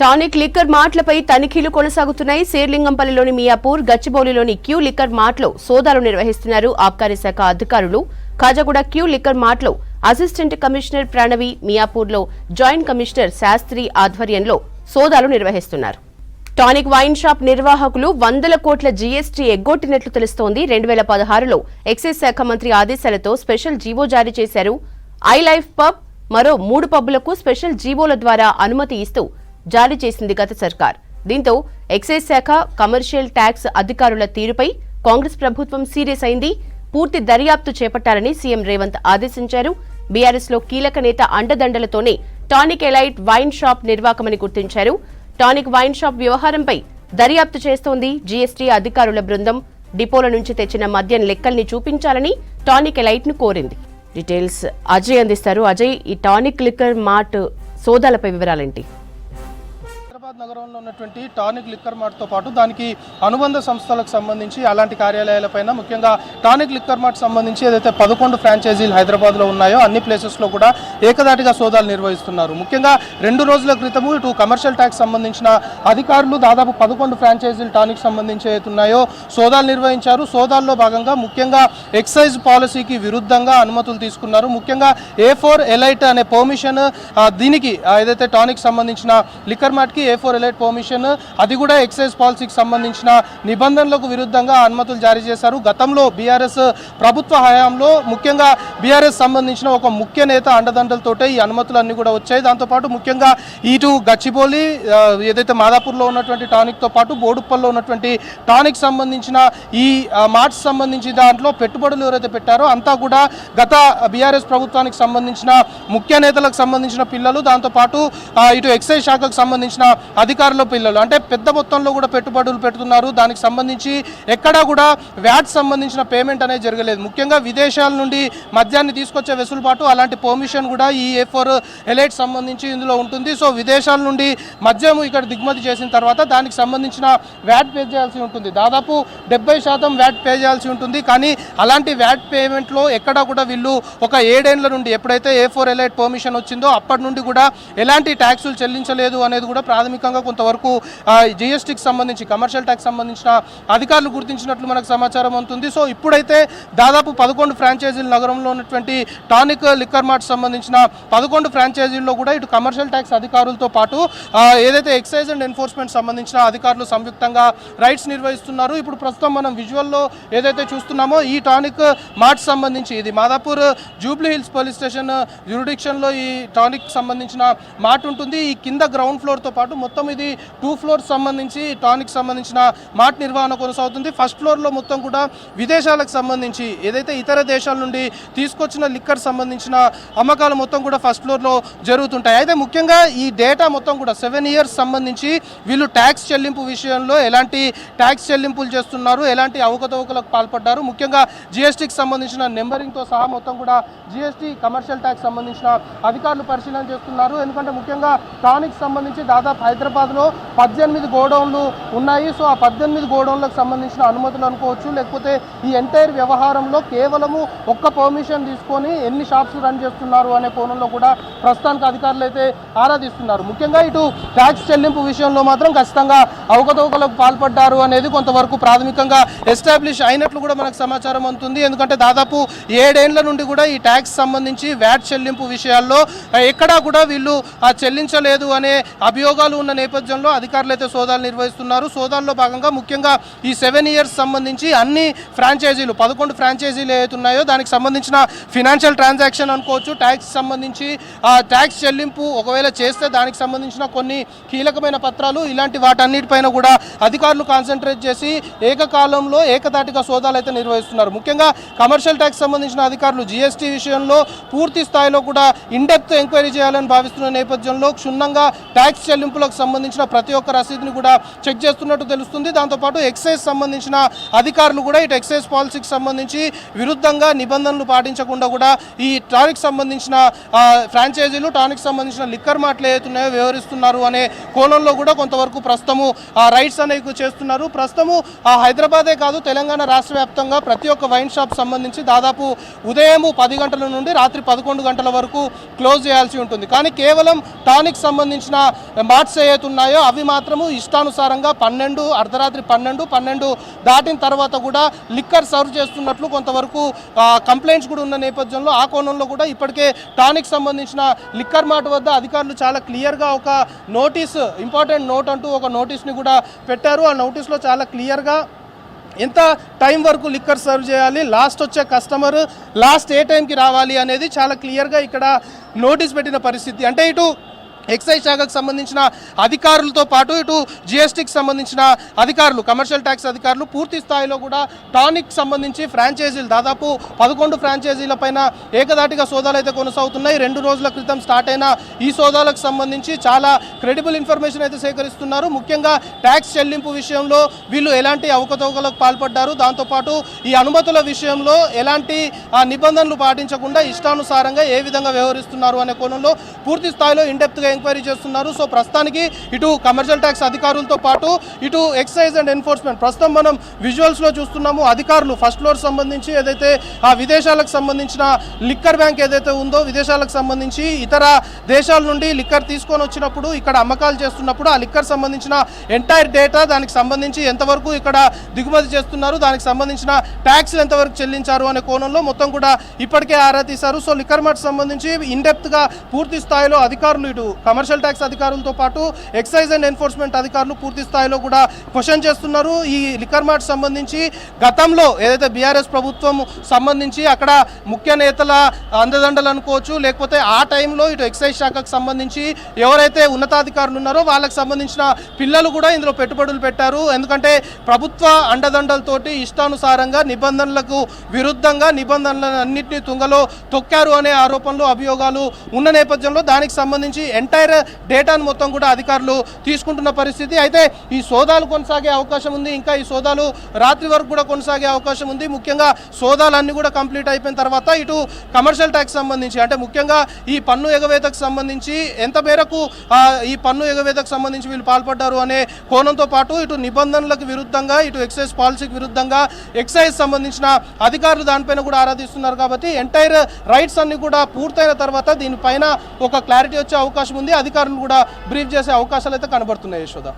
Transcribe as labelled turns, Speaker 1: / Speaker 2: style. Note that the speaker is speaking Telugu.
Speaker 1: టానిక్ లిక్కర్ మార్ట్లపై తనిఖీలు కొనసాగుతున్నాయి. శేర్లింగంపల్లిలోని మియాపూర్, గచ్చిబౌలిలోని క్యూ లిక్కర్ మార్ట్లో సోదాలు నిర్వహిస్తున్నారు ఆబ్కారీ శాఖ అధికారులు. ఖాజాగూడ క్యూ లిక్కర్ మార్ట్లో అసిస్టెంట్ కమిషనర్ ప్రణవి, మియాపూర్లో జాయింట్ కమిషనర్ శాస్త్రి ఆధ్వర్యంలో సోదాలు నిర్వహిస్తున్నారు. టానిక్ వైన్ షాప్ నిర్వాహకులు వందల కోట్ల జీఎస్టీ ఎగ్గొట్టినట్లు తెలుస్తోంది. 2016లో ఎక్సైజ్ శాఖ మంత్రి ఆదేశాలతో స్పెషల్ జీవో జారీ చేశారు. ఐ లైఫ్ పబ్, మరో 3 పబ్బులకు స్పెషల్ జీవోల ద్వారా అనుమతి ఇస్తూ జారీ చేసింది గత సర్కార్. దీంతో ఎక్సైజ్ శాఖ, కమర్షియల్ ట్యాక్స్ అధికారుల తీరుపై కాంగ్రెస్ ప్రభుత్వం సీరియస్ అయింది. పూర్తి దర్యాప్తు చేపట్టాలని సీఎం రేవంత్ ఆదేశించారు. బీఆర్ఎస్ లో కీలక నేత అండదండలతోనే టానిక్ ఎలైట్ వైన్ షాప్ నిర్వాకమని గుర్తించారు. టానిక్ వైన్ షాప్ వ్యవహారంపై దర్యాప్తు చేస్తోంది జీఎస్టీ అధికారుల బృందం. డిపోల నుంచి తెచ్చిన మద్యం లెక్కల్ని చూపించాలని టానిక్ ఎలైట్ ను కోరింది. డీటెయిల్స్ అజయ్ అందిస్తారు. అజయ్, ఈ టానిక్ లిక్కర్ మార్ట్ సోదాలపై వివరాలేంటి?
Speaker 2: నగరంలో ఉన్నటువంటి టానిక్ లిక్కర్ మార్ట్తో పాటు దానికి అనుబంధ సంస్థలకు సంబంధించి అలాంటి కార్యాలయాలపైన ముఖ్యంగా టానిక్ లిక్కర్ మార్ట్ సంబంధించి ఏదైతే 11 ఫ్రాంచైజీలు హైదరాబాద్లో ఉన్నాయో అన్ని ప్లేసెస్లో కూడా ఏకదాటిగా సోదాలు నిర్వహిస్తున్నారు. ముఖ్యంగా 2 రోజుల క్రితము ఇటు కమర్షియల్ ట్యాక్స్ సంబంధించిన అధికారులు దాదాపు 11 ఫ్రాంచైజీలు టానిక్ సంబంధించి ఏతున్నాయో సోదాలు నిర్వహించారు. సోదాల్లో భాగంగా ముఖ్యంగా ఎక్సైజ్ పాలసీకి విరుద్ధంగా అనుమతులు తీసుకున్నారు. ముఖ్యంగా A4 ఎలైట్ అనే పర్మిషన్, దీనికి ఏదైతే టానిక్ సంబంధించిన లిక్కర్ మార్ట్కి A4 ఎలైట్ పర్మిషన్, అది కూడా ఎక్సైజ్ పాలసీకి సంబంధించిన నిబంధనలకు విరుద్ధంగా అనుమతులు జారీ చేశారు. గతంలో బీఆర్ఎస్ ప్రభుత్వ హయాంలో ముఖ్యంగా బీఆర్ఎస్ సంబంధించిన ఒక ముఖ్య నేత అండదండలతోటే ఈ అనుమతులన్నీ కూడా వచ్చాయి. దాంతోపాటు ముఖ్యంగా ఇటు గచ్చిబౌలి, ఏదైతే మాదాపూర్లో ఉన్నటువంటి టానిక్తో పాటు బోడుప్పల్లో ఉన్నటువంటి టానిక్ సంబంధించిన ఈ మార్ట్స్ సంబంధించిన దాంట్లో పెట్టుబడులు ఎవరైతే పెట్టారో అంతా కూడా గత బీఆర్ఎస్ ప్రభుత్వానికి సంబంధించిన ముఖ్య నేతలకు సంబంధించిన పిల్లలు, దాంతోపాటు ఇటు ఎక్సైజ్ శాఖకు సంబంధించిన అధికారుల పిల్లలు, అంటే పెద్ద మొత్తంలో కూడా పెట్టుబడులు పెడుతున్నారు. దానికి సంబంధించి ఎక్కడా కూడా వ్యాట్ సంబంధించిన పేమెంట్ అనేది జరగలేదు. ముఖ్యంగా విదేశాల నుండి మద్యాన్ని తీసుకొచ్చే వెసులుబాటు, అలాంటి పర్మిషన్ కూడా ఈ A4 ఎలైట్ సంబంధించి ఇందులో ఉంటుంది. సో విదేశాల నుండి మద్యం ఇక్కడ దిగుమతి చేసిన తర్వాత దానికి సంబంధించిన వ్యాట్ పే చేయాల్సి ఉంటుంది. దాదాపు 70% వ్యాట్ పే చేయాల్సి ఉంటుంది. కానీ అలాంటి వ్యాట్ పేమెంట్లో ఎక్కడా కూడా వీళ్ళు ఒక 7 ఏళ్ల నుండి, ఎప్పుడైతే A4 ఎలైట్ పర్మిషన్ వచ్చిందో అప్పటి నుండి కూడా ఎలాంటి ట్యాక్సులు చెల్లించలేదు అనేది కూడా ప్రాథమికంగా కొంతవరకు జీఎస్టీకి సంబంధించి, కమర్షియల్ ట్యాక్స్ సంబంధించిన అధికారులు గుర్తించినట్లు మనకు సమాచారం ఉంటుంది. సో ఇప్పుడైతే దాదాపు 11 ఫ్రాంచైజీల నగరంలో ఉన్నటువంటి టానిక్ లిక్కర్ మార్ట్ సంబంధించిన 11 ఫ్రాంచైజీల్లో కూడా ఇటు కమర్షియల్ ట్యాక్స్ అధికారులతో పాటు ఏదైతే ఎక్సైజ్ అండ్ ఎన్ఫోర్స్మెంట్ సంబంధించిన అధికారులు సంయుక్తంగా రైడ్స్ నిర్వహిస్తున్నారు. ఇప్పుడు ప్రస్తుతం మనం విజువల్లో ఏదైతే చూస్తున్నామో ఈ టానిక్ మార్ట్ సంబంధించి, ఇది Madhapur Jubilee Hills police station జ్యూరిడిక్షన్లో ఈ టానిక్ సంబంధించిన మార్ట్ ఉంటుంది. ఈ కింద గ్రౌండ్ ఫ్లోర్తో పాటు మొత్తం ఇది 2 ఫ్లోర్స్ సంబంధించి టానిక్ సంబంధించిన మార్ట్ నిర్వహణ కొనసాగుతుంది. ఫస్ట్ ఫ్లోర్లో మొత్తం కూడా విదేశాలకు సంబంధించి ఏదైతే ఇతర దేశాల నుండి తీసుకొచ్చిన లిక్కర్ సంబంధించిన అమ్మకాలు మొత్తం కూడా ఫస్ట్ ఫ్లోర్లో జరుగుతుంటాయి. అయితే ముఖ్యంగా ఈ డేటా మొత్తం కూడా 7 ఇయర్స్ సంబంధించి వీళ్ళు ట్యాక్స్ చెల్లింపు విషయంలో ఎలాంటి ట్యాక్స్ చెల్లింపులు చేస్తున్నారు, ఎలాంటి అవకతవకలకు పాల్పడ్డారు, ముఖ్యంగా జీఎస్టీకి సంబంధించిన నెంబరింగ్తో సహా మొత్తం కూడా జీఎస్టీ, కమర్షియల్ ట్యాక్స్ సంబంధించిన అధికారులు పరిశీలన చేస్తున్నారు. ఎందుకంటే ముఖ్యంగా టానిక్ సంబంధించి దాదాపు హైదరాబాద్లో 18 గోడౌన్లు ఉన్నాయి. సో ఆ 18 గోడౌన్లకు సంబంధించిన అనుమతులు అనుకోవచ్చు, లేకపోతే ఈ ఎంటైర్ వ్యవహారంలో కేవలము ఒక్క పర్మిషన్ తీసుకొని ఎన్ని షాప్స్ రన్ చేస్తున్నారు అనే కోణంలో కూడా ప్రస్తుతానికి అధికారులు అయితే ఆరాధిస్తున్నారు. ముఖ్యంగా ఇటు ట్యాక్స్ చెల్లింపు విషయంలో మాత్రం ఖచ్చితంగా అవకతవకలకు పాల్పడ్డారు అనేది కొంతవరకు ప్రాథమికంగా ఎస్టాబ్లిష్ అయినట్లు కూడా మనకు సమాచారం అందుతుంది. ఎందుకంటే దాదాపు 7 ఏళ్ల నుండి కూడా ఈ ట్యాక్స్ సంబంధించి వ్యాట్ చెల్లింపు విషయాల్లో ఎక్కడా కూడా వీళ్ళు చెల్లించలేదు అనే అభియోగాలు ఉన్న నేపథ్యంలో అధికారులు అయితే సోదాలు నిర్వహిస్తున్నారు. సోదాల్లో భాగంగా ముఖ్యంగా ఈ 7 ఇయర్స్ సంబంధించి అన్ని ఫ్రాంచైజీలు, 11 ఫ్రాంచైజీలు ఏవైతే ఉన్నాయో దానికి సంబంధించిన ఫినాన్షియల్ ట్రాన్సాక్షన్ అనుకోవచ్చు, ట్యాక్స్ సంబంధించి ట్యాక్స్ చెల్లింపు ఒకవేళ చేస్తే దానికి సంబంధించిన కొన్ని కీలకమైన పత్రాలు, ఇలాంటి వాటన్నిటిపైన కూడా అధికారులు కాన్సన్ట్రేట్ చేసి ఏకకాలంలో ఏకదాటిగా సోదాలు అయితే నిర్వహిస్తున్నారు. ముఖ్యంగా కమర్షియల్ ట్యాక్స్ సంబంధించిన అధికారులు జీఎస్టీ విషయంలో పూర్తి స్థాయిలో కూడా ఇన్డెప్త్ ఎంక్వైరీ చేయాలని భావిస్తున్న నేపథ్యంలో క్షుణ్ణంగా ట్యాక్స్ చెల్లింపులకు సంబంధించిన ప్రతి ఒక్క రసీదుని కూడా చెక్ చేస్తున్నట్టు తెలుస్తుంది. దాంతోపాటు ఎక్సైజ్ సంబంధించిన అధికారులు కూడా ఇటు ఎక్సైజ్ పాలసీకి సంబంధించి విరుద్ధంగా నిబంధనలు పాటించకుండా కూడా ఈ టానిక్ సంబంధించిన ఫ్రాంచైజీలు, టానిక్ సంబంధించిన లిక్కర్ మార్ట్లు ఏవైతున్నాయో వ్యవహరిస్తున్నారు అనే కోణంలో కూడా కొంతవరకు ప్రస్తుతము రైడ్స్ అనేవి చేస్తున్నారు. ప్రస్తుతము హైదరాబాదే కాదు, తెలంగాణ రాష్ట్ర వ్యాప్తంగా ప్రతి ఒక్క వైన్ షాప్ సంబంధించి దాదాపు ఉదయం 10 గంటల నుండి రాత్రి 11 గంటల వరకు క్లోజ్ చేయాల్సి ఉంటుంది. కానీ కేవలం టానిక్ సంబంధించిన మార్ట్స్ ఏవైతే ఉన్నాయో అవి మాత్రము ఇష్టానుసారంగా అర్ధరాత్రి 12 దాటిన తర్వాత కూడా లిక్కర్ సర్వ్ చేస్తున్నట్లు కొంతవరకు కంప్లైంట్స్ కూడా ఉన్న నేపథ్యంలో ఆ కోణంలో కూడా ఇప్పటికే టానిక్ సంబంధించిన లిక్కర్ మార్ట్ వద్ద అధికారులు చాలా క్లియర్గా ఒక నోటీస్, ఇంపార్టెంట్ నోట్ అంటూ ఒక నోటీస్ని కూడా పెట్టారు. ఆ నోటీస్లో చాలా క్లియర్గా ఎంత టైం వరకు లిక్కర్ సర్వ్ చేయాలి, లాస్ట్ వచ్చే కస్టమర్ లాస్ట్ ఏ టైంకి రావాలి అనేది చాలా క్లియర్గా ఇక్కడ నోటీస్ పెట్టిన పరిస్థితి. అంటే ఇటు ఎక్సైజ్ శాఖకు సంబంధించిన అధికారులతో పాటు ఇటు జిఎస్టీకి సంబంధించిన అధికారులు, కమర్షియల్ ట్యాక్స్ అధికారులు పూర్తి స్థాయిలో కూడా టానిక్ సంబంధించి ఫ్రాంచైజీలు దాదాపు 11 ఫ్రాంచైజీల పైన ఏకదాటిగా సోదాలు అయితే కొనసాగుతున్నాయి. 2 రోజుల క్రితం స్టార్ట్ అయిన ఈ సోదాలకు సంబంధించి చాలా క్రెడిబుల్ ఇన్ఫర్మేషన్ అయితే సేకరిస్తున్నారు. ముఖ్యంగా ట్యాక్స్ చెల్లింపు విషయంలో వీళ్ళు ఎలాంటి అవకతవకలకు పాల్పడ్డారు, దాంతోపాటు ఈ అనుమతుల విషయంలో ఎలాంటి నిబంధనలు పాటించకుండా ఇష్టానుసారంగా ఏ విధంగా వ్యవహరిస్తున్నారు అనే కోణంలో పూర్తి స్థాయిలో ఇండెప్త్గా ఎంక్వైరీ చేస్తున్నారు. సో ప్రస్తుతానికి ఇటు కమర్షియల్ ట్యాక్స్ అధికారులతో పాటు ఇటు ఎక్సైజ్ అండ్ ఎన్ఫోర్స్మెంట్, ప్రస్తుతం మనం విజువల్స్లో చూస్తున్నాము, అధికారులు ఫస్ట్ ఫ్లోర్ సంబంధించి ఏదైతే ఆ విదేశాలకు సంబంధించిన లిక్కర్ బ్యాంక్ ఏదైతే ఉందో, విదేశాలకు సంబంధించి ఇతర దేశాల నుండి లిక్కర్ తీసుకొని వచ్చినప్పుడు ఇక్కడ అమ్మకాలు చేస్తున్నప్పుడు ఆ లిక్కర్ సంబంధించిన ఎంటైర్ డేటా, దానికి సంబంధించి ఎంతవరకు ఇక్కడ దిగుమతి చేస్తున్నారు, దానికి సంబంధించిన ట్యాక్స్లు ఎంతవరకు చెల్లించారు అనే కోణంలో మొత్తం కూడా ఇప్పటికే ఆరా తీశారు. సో లిక్కర్ మార్ట్ సంబంధించి ఇన్డెప్త్గా పూర్తి స్థాయిలో అధికారులు ఇటు కమర్షియల్ ట్యాక్స్ అధికారులతో పాటు ఎక్సైజ్ అండ్ ఎన్ఫోర్స్మెంట్ అధికారులు పూర్తి స్థాయిలో కూడా క్వశ్చన్ చేస్తున్నారు. ఈ లిక్కర్ మార్ట్ సంబంధించి గతంలో ఏదైతే బీఆర్ఎస్ ప్రభుత్వం సంబంధించి అక్కడ ముఖ్య నేతల అండదండలు అనుకోవచ్చు, లేకపోతే ఆ టైంలో ఇటు ఎక్సైజ్ శాఖకు సంబంధించి ఎవరైతే ఉన్నతాధికారులు ఉన్నారో వాళ్ళకి సంబంధించిన పిల్లలు కూడా ఇందులో పెట్టుబడులు పెట్టారు. ఎందుకంటే ప్రభుత్వ అండదండలతోటి ఇష్టానుసారంగా నిబంధనలకు విరుద్ధంగా నిబంధనలన్నింటినీ తుంగలో తొక్కారు అనే ఆరోపణలు, అభియోగాలు ఉన్న నేపథ్యంలో దానికి సంబంధించి ఎంటైర్ డేటాను మొత్తం కూడా అధికారులు తీసుకుంటున్న పరిస్థితి. అయితే ఈ సోదాలు కొనసాగే అవకాశం ఉంది, ఇంకా ఈ సోదాలు రాత్రి వరకు కూడా కొనసాగే అవకాశం ఉంది. ముఖ్యంగా సోదాలన్నీ కూడా కంప్లీట్ అయిపోయిన తర్వాత ఇటు కమర్షియల్ ట్యాక్స్ సంబంధించి, అంటే ముఖ్యంగా ఈ పన్ను ఎగవేతకు సంబంధించి ఎంత మేరకు ఈ పన్ను ఎగవేతకు సంబంధించి వీళ్ళు పాల్పడ్డారు అనే కోణంతో పాటు ఇటు నిబంధనలకు విరుద్ధంగా, ఇటు ఎక్సైజ్ పాలసీకి విరుద్ధంగా ఎక్సైజ్ సంబంధించిన అధికారులు దానిపైన కూడా ఆరాధిస్తున్నారు. కాబట్టి ఎంటైర్ రైట్స్ అన్ని కూడా పూర్తయిన తర్వాత దీనిపైన ఒక క్లారిటీ వచ్చే అవకాశం ఉంది. అధికారులు కూడా బ్రీఫ్ చేసే అవకాశాలు అయితే కనబడుతున్నాయి. యశోద.